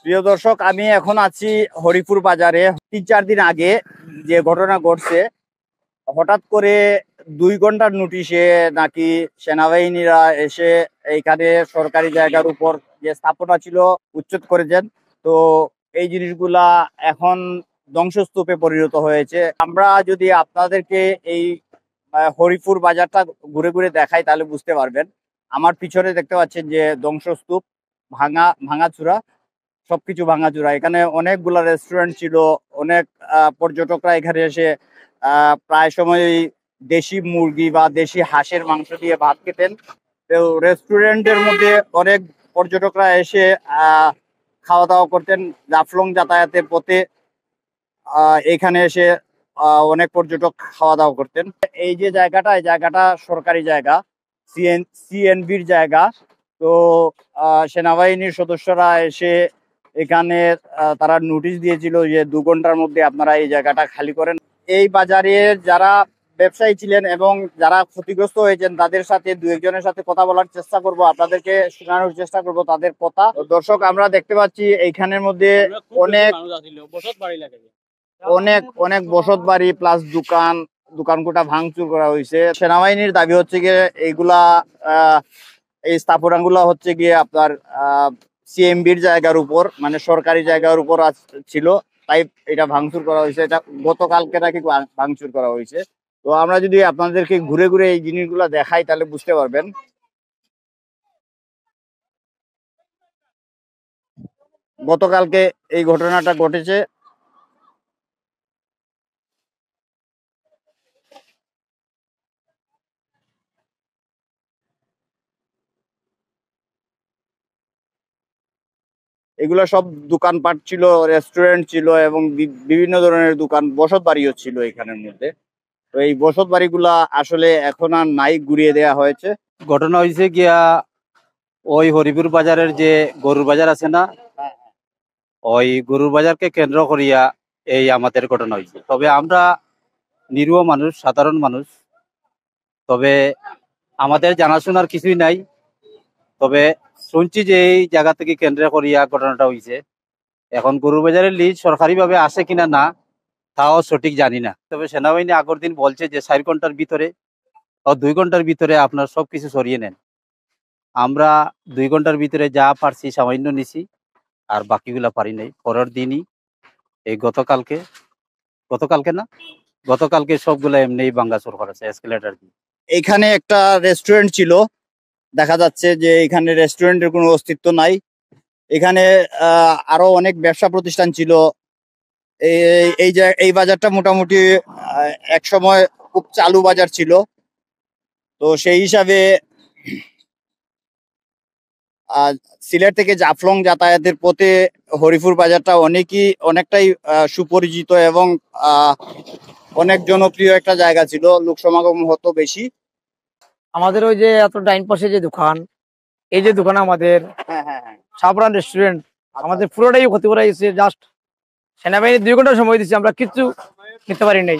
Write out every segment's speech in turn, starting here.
প্রিয় দর্শক, আমি এখন আছি হরিপুর বাজারে। 3-4 দিন আগে যে ঘটনা ঘটছে, হঠাৎ করে 2 ঘন্টার নোটিশে নাকি সেনাবাহিনীরা এসে এইখানে সরকারি জায়গার উপর যে স্থাপনা ছিল উচ্ছেদ করেছেন। তো এই জিনিসগুলা এখন ধ্বংসস্তূপে পরিণত হয়েছে। আমরা যদি আপনাদেরকে এই হরিপুর বাজারটা ঘুরে ঘুরে দেখাই তাহলে বুঝতে পারবেন। আমার পিছনে দেখতে পাচ্ছেন যে ধ্বংসস্তূপ, ভাঙাচুরা, সবকিছু ভাঙাচুরা। এখানে অনেকগুলা রেস্টুরেন্ট ছিল, অনেক পর্যটকরা এখানে এসে প্রায় সময় দেশি মুরগি বা দেশি হাঁসের মাংস দিয়ে ভাত খেতেন। তো রেস্টুরেন্টের মধ্যে অনেক পর্যটকরা এসে খাওয়া দাওয়া করতেন। জাফলং যাতায়াতের পথে এখানে এসে অনেক পর্যটক খাওয়া দাওয়া করতেন। এই যে জায়গাটা, এই জায়গাটা সরকারি জায়গা, সিএনবির জায়গা। তো সেনাবাহিনীর সদস্যরা এসে এখানে তারা নোটিশ দিয়েছিল যে 2 ঘন্টার মধ্যে আপনারা এই জায়গাটা খালি করেন। এই বাজারের যারা ব্যবসায়ী ছিলেন এবং যারা ক্ষতিগ্রস্ত হয়েছেন তাদের সাথে 2-1 জনের সাথে কথা বলার চেষ্টা করব, আপনাদেরকে শোনানোর চেষ্টা করব তাদের কথা। দর্শক, আমরা দেখতে পাচ্ছি এইখানের মধ্যে অনেক বসত বাড়ি প্লাস দোকান কোটা ভাঙচুর করা হয়েছে। সেনাবাহিনীর দাবি হচ্ছে গিয়ে এইগুলা এই স্থাপনাগুলা হচ্ছে গিয়ে আপনার সিএমবির জায়গার উপর, মানে সরকারি জায়গার উপর ছিল, তাই এটা ভাঙচুর করা হয়েছে। এটা গতকালকে নাকি ভাঙচুর করা হয়েছে। তো আমরা যদি আপনাদেরকে ঘুরে ঘুরে এই জিনিসগুলা দেখাই তাহলে বুঝতে পারবেন। গতকালকে এই ঘটনাটা ঘটেছে। এগুলো সব দোকানপাট ছিল, রেস্টুরেন্ট ছিল এবং বিভিন্ন ধরনের দোকান, বসত বাড়িও ছিল এখানের মধ্যে। তো এই বসত বাড়িগুলা আসলে এখন আর নাই, ঘুরিয়ে দেয়া হয়েছে। ঘটনা হয়েছে গিয়া ওই হরিপুর বাজারের যে গরুর বাজার আছে না, ওই গরুর বাজারকে কেন্দ্র করিয়া এই আমাদের ঘটনা হয়েছে। তবে আমরা নিরীহ মানুষ, সাধারণ মানুষ, তবে আমাদের জানাশোনার কিছুই নাই। তবে শুনছি যে এই জায়গা থেকে কেন্দ্র করিয়া ঘটনাটা হয়েছে। এখন গরুর বাজারের লিজ সরকারিভাবে আসে কিনা না তাও সঠিক জানি না। তবে সেনাবাহিনী আগের দিন বলছে যে 4 ঘন্টার ভিতরে ও 2 ঘন্টার ভিতরে আপনার সবকিছু সরিয়ে নেন। আমরা 2 ঘন্টার ভিতরে যা পারছি সামান্য নিছি, আর বাকিগুলা পারি নাই। পরের দিনই এই গতকালকে সবগুলা এমনি ভাঙাচুর করেছে এসকেলেটর দিয়ে। এখানে একটা রেস্টুরেন্ট ছিল, দেখা যাচ্ছে যে এখানে রেস্টুরেন্টের কোনো অস্তিত্ব নাই। এখানে আরো অনেক ব্যবসা প্রতিষ্ঠান ছিল। এই বাজারটা মোটামুটি এক সময় খুব চালু বাজার ছিল। তো সেই হিসাবে সিলেট থেকে জাফলং যাতায়াতের পথে হরিপুর বাজারটা অনেকটাই সুপরিচিত এবং অনেক জনপ্রিয় একটা জায়গা ছিল, লোক সমাগম হতো বেশি। আমাদের ওই যে এত ডাইন পাশে যে দোকান, এই যে দোকান আমাদের সাবরান রেস্টুরেন্ট, আমাদের পুরোটাই ক্ষতি করা হয়েছে। জাস্ট সেনাবাহিনী 2 ঘন্টা সময় দিচ্ছে, আমরা কিচ্ছু নিতে পারি নাই।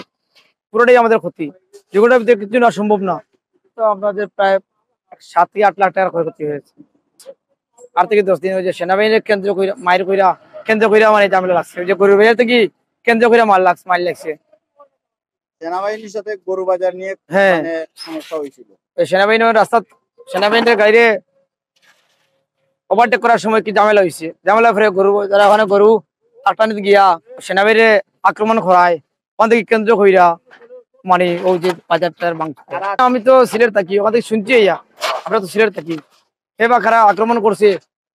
পুরোটাই আমাদের ক্ষতি, 2 ঘন্টার ভিতরে কিছু না সম্ভব না। তো আমাদের প্রায় 7 থেকে 8 লাখ টাকার ক্ষয়ক্ষতি হয়েছে। 8 থেকে 10 দিন ওই যে সেনাবাহিনীর কেন্দ্র কইরা মায়ের কইরা কেন্দ্র কইরা মানে ঝামেলা লাগছে। ওই যে গরু বাজার থেকে কেন্দ্র কইরা মাল লাগছে। সেনাবাহিনীর সাথে গরু বাজার নিয়ে সমস্যা হয়েছিল। সেনাবাহিনীর গাড়িতে ওভারটেক করার সময় কি ঝামেলা হয়েছে। ঝামেলা ফেরে যারা ওখানে গরু আটানিতে গিয়া সেনাবাহিনী আক্রমণ করায়, ওখান থেকে কেন্দ্র কইরা মানে ওই যে বাজারটার মাংস। আমি তো সিলেট থাকি, ওখান থেকে শুনছি আমরা তো সিলেট থাকি, এবার খারাপ আক্রমণ করছে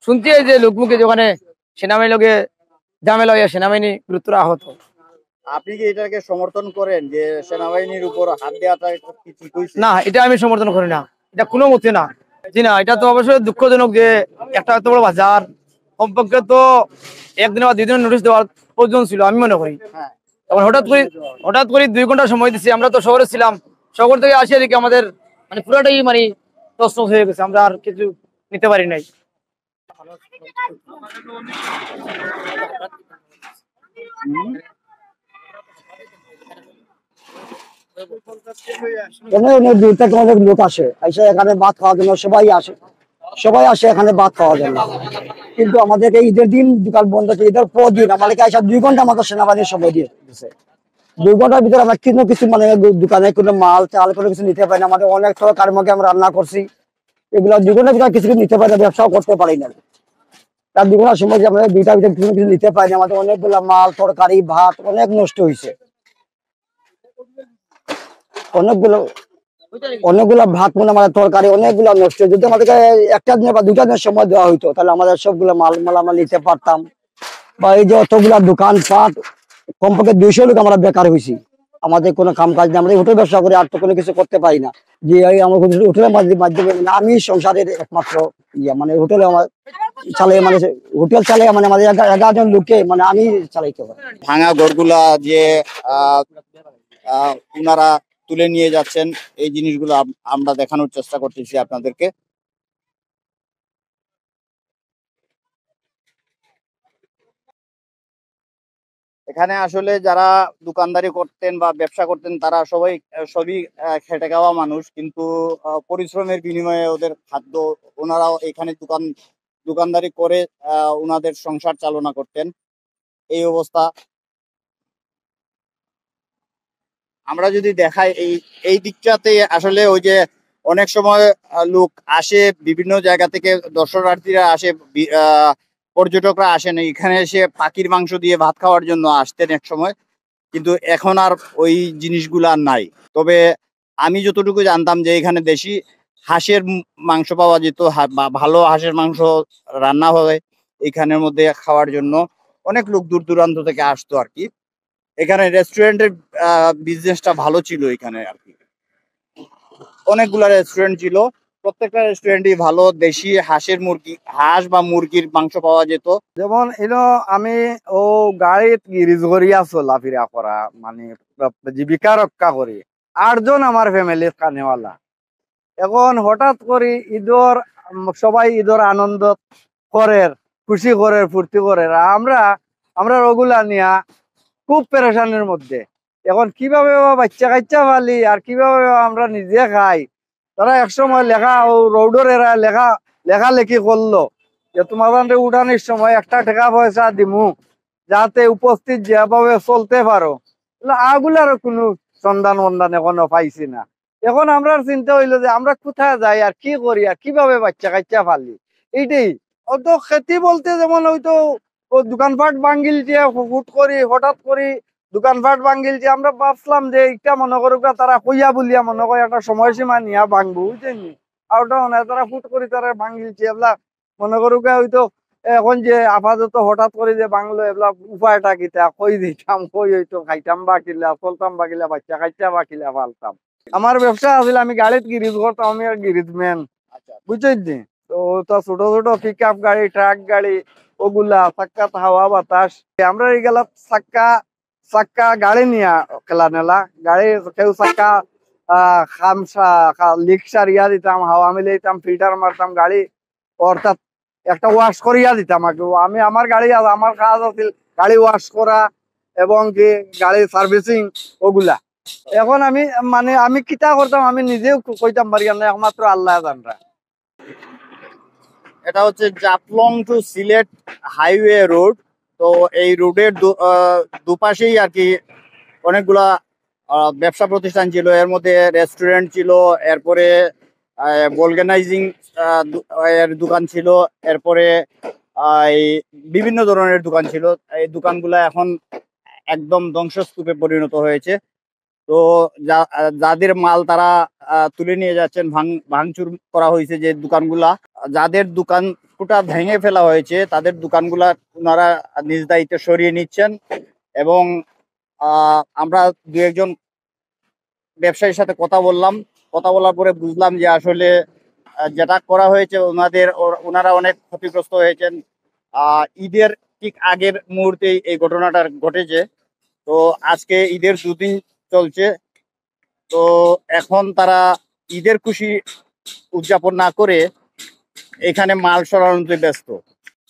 শুনছি যে লোকমুখে, যেখানে সেনাবাহিনী লোকে ঝামেলা হইয়া সেনাবাহিনী গুরুত্ব আহত। আপনি কি এটাকে সমর্থন করেন যে সেনাবাহিনীর উপর হাত দেওয়াটা কি ঠিক হইছে? না, এটা আমি সমর্থন করি না, এটা কোনো মতে না। জি না, এটা তো অবশ্যই দুঃখজনক যে একটা এত বড় বাজার সম্পর্কে তো 1 দিন বা 2 দিনের নোটিশ দেওয়ার প্রয়োজন ছিল আমি মনে করি। তখন হঠাৎ করে 2 ঘন্টা সময় দিচ্ছি। আমরা তো শহরে ছিলাম, শহর থেকে আসিয়া দেখি আমাদের মানে পুরোটাই মানে তছনছ হয়ে গেছে, আমরা আর কিছু নিতে পারি নাই। দূর থেকে অনেক লোক আসে, এখানে ভাত খাওয়ার জন্য সবাই আসে এখানে ভাত খাওয়ার জন্য। কিন্তু আমাদেরকে ঈদের দিন দোকান বন্ধ আছে, ঈদের পর দিন আমাদেরকে আসা 2 ঘন্টা আমাদের সেনাবাহিনীর সময় দিয়ে দিচ্ছে। 2 ঘন্টার ভিতরে আমরা কিছু মানে দোকানে কোনো মাল চাল কোনো কিছু নিতে পারি না। আমাদের অনেক তরকারির মধ্যে আমরা রান্না করছি, এগুলো 2 ঘন্টার ভিতরে কিছু নিতে পারি না, ব্যবসাও করতে পারি না। তার 2 ঘন্টার সময় যে আমরা 2টার ভিতরে কিছু নিতে পারি না, আমাদের অনেকগুলো মাল তরকারি ভাত অনেক নষ্ট হয়েছে। অনেকগুলো ভাত মানে আমাদের তরকারি অনেকগুলো নষ্ট হয়েছে। যদি আমাদেরকে 1টা দিন বা 2টা দিনের সময় দেওয়া হইতো তাহলে আমাদের সবগুলো মাল আমরা নিতে পারতাম। বা এই যে অতগুলা দোকান পাট কমপক্ষে 200 লোক আমরা বেকার হয়েছি, আমাদের কোনো কাম কাজ নেই, আমরা হোটেল ব্যবসা করে আর তো কোনো কিছু করতে পারি না। যে আমার হোটেলের মাধ্যমে মানে আমি সংসারের একমাত্র মানে হোটেলে আমার চালাই, মানে হোটেল চালাই, মানে আমাদের 11 জন লোককে মানে আমি চালাইতে পারি। ভাঙা ঘরগুলা যে ওনারা তুলে নিয়ে যাচ্ছেন, এই জিনিসগুলো আমরা দেখানোর চেষ্টা করতেছি আপনাদেরকে। এখানে আসলে যারা দোকানদারি করতেন বা ব্যবসা করতেন তারা সবই খেটে খাওয়া মানুষ, কিন্তু পরিশ্রমের বিনিময়ে ওদের খাদ্য, ওনারাও এখানে দোকানদারি করে ওনাদের সংসার চালনা করতেন। এই অবস্থা আমরা যদি দেখাই, এই দিকটাতে আসলে ওই যে অনেক সময় লোক আসে বিভিন্ন জায়গা থেকে, দর্শনার্থীরা আসে, পর্যটকরা আসেন এখানে এসে পাখির মাংস দিয়ে ভাত খাওয়ার জন্য আসতেন এক সময়, কিন্তু এখন আর ওই জিনিসগুলো আর নাই। তবে আমি যতটুকু জানতাম যে এখানে দেশি হাঁসের মাংস পাওয়া যেত, ভালো হাঁসের মাংস রান্না হয় এখানের মধ্যে খাওয়ার জন্য। অনেক লোক দূর দূরান্ত থেকে আসতো আর কি। এখানে রেস্টুরেন্টের বিজনেসটা ভালো ছিল এখানে আর কি। অনেকগুলা রেস্টুরেন্ট ছিল, প্রত্যেকটা রেস্টুরেন্টই ভালো দেশি হাঁস বা মুরগির মাংস পাওয়া যেত। যেমন এলো আমি ও গাড়িত গিরিজ করিয়া চলাফেরা করা, মানে জীবিকা রক্ষা করি। 8 জন আমার ফ্যামিলির কানেওয়ালা। এখন হঠাৎ করে ঈদর সবাই ঈদর আনন্দ করে, খুশি করে, ফুর্তি করে, আমরা ওগুলা নিয়া খুব পেরেশানির মধ্যে। এখন কিভাবে বাচ্চা কাচ্চা ফালি আর কিভাবে আমরা নিজে খাই। তারা একসময় রৌডর এরা লেখালেখি করলো যে তোমাদের উঠানোর সময় একটা টাকা পয়সা দিমু, যাতে উপস্থিত যেভাবে চলতে পারো। আগুলারও কোনো সন্ধান এখনো পাইছি না। এখন আমরা চিন্তা হইলো যে আমরা কোথায় যাই আর কি করি আর কিভাবে বাচ্চা কাচ্চা ফালি। এইটাই অত খেতি বলতে যেমন হয়তো দোকানপাট ভাঙ্গিলছে, হুট করি হঠাৎ করি দোকানপাট ভাঙ্গিলছে। আমরা ভাবছিলাম যে এটা মনে করুক তারা কইয়া বলিয়া মনে করে একটা সময়সীমা নিয়া ভাঙবো, বুঝছেন। আর ওটা মনে হয় তারা হুট করি তারা ভাঙ্গিলছে, এগুলা মনে করুক হয়তো এখন যে আপাতত হঠাৎ করে যে বাংলো, এগুলা উপায়টা কিতা কই দিতাম, কই হইতো খাইতাম বা কিলা, চলতাম বা কিলা, বাচ্চা খাইতা বা কিলা ফালতাম। আমার ব্যবসা আছিল, আমি গাড়িত গিরিজ করতাম, আমি গিরিজ ম্যান, বুঝছেন। তো ছোট ছোট পিক আপ গাড়ি, ট্রাক গাড়ি, ওগুলা চাক্কাত হাওয়া বাতাস। আমরা এইগুলা চাক্কা গাড়ি নিয়া খেলা নেলা গাড়ি, কেউ চাক্কা লিক সারিয়া দিতাম, হাওয়া মিলে দিতাম, ফিল্টার মারতাম গাড়ি, অর্থাৎ একটা ওয়াশ করিয়া দিতাম। আমি আমার আমার কাজ আছিল গাড়ি ওয়াশ করা এবং কি গাড়ি সার্ভিসিং ওগুলা। এখন আমি কিতা করতাম আমি নিজেও কইতাম পারি না, একমাত্র আল্লাহ জানরা। এটা হচ্ছে Jaflong to Sylhet highway road. তো এই রোডের দুপাশেই আর কি অনেকগুলা ব্যবসা প্রতিষ্ঠান ছিল, এর মধ্যে রেস্টুরেন্ট ছিল, এরপরে ভলগানাইজিং এর দোকান ছিল, এরপরে এই বিভিন্ন ধরনের দোকান ছিল। এই দোকানগুলা এখন একদম ধ্বংসস্তূপে পরিণত হয়েছে। তো যাদের মাল তারা তুলে নিয়ে যাচ্ছেন, ভাঙচুর করা হয়েছে যে দোকানগুলা, যাদের দোকান পুটা ভেঙে ফেলা হয়েছে তাদের দোকানগুলা ওনারা নিজ দায়িত্বে সরিয়ে নিচ্ছেন। এবং আমরা 2-1 ব্যবসায়ীর সাথে কথা বলার পরে বুঝলাম যে আসলে যেটা করা হয়েছে ওনারা অনেক ক্ষতিগ্রস্ত হয়েছেন। ঈদের ঠিক আগের মুহূর্তে এই ঘটনাটা ঘটেছে। তো আজকে ঈদের 2 দিন চলছে, তো এখন তারা ঈদের খুশি উদযাপন না করে এখানে মাল সরানোতে ব্যস্ত।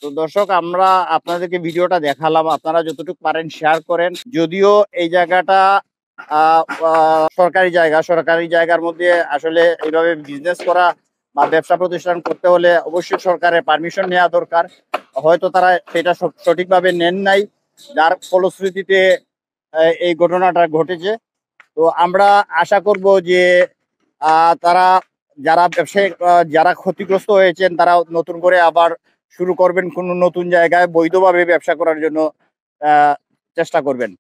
তো দর্শক, আমরা আপনাদেরকে ভিডিওটা দেখালাম, আপনারা যতটুকু পারেন শেয়ার করেন। যদিও এই জায়গাটা সরকারি জায়গার মধ্যে আসলে এইভাবে বিজনেস করা বা ব্যবসা প্রতিষ্ঠান করতে হলে অবশ্যই সরকারের পারমিশন নেওয়া দরকার। হয়তো তারা সেটা সঠিকভাবে নেন নাই, যার ফলশ্রুতিতে এই ঘটনাটা ঘটেছে। তো আমরা আশা করব যে তারা যারা ব্যবসায়িক যারা ক্ষতিগ্রস্ত হয়েছেন তারা নতুন করে আবার শুরু করবেন, কোনো নতুন জায়গায় বৈধভাবে ব্যবসা করার জন্য চেষ্টা করবেন।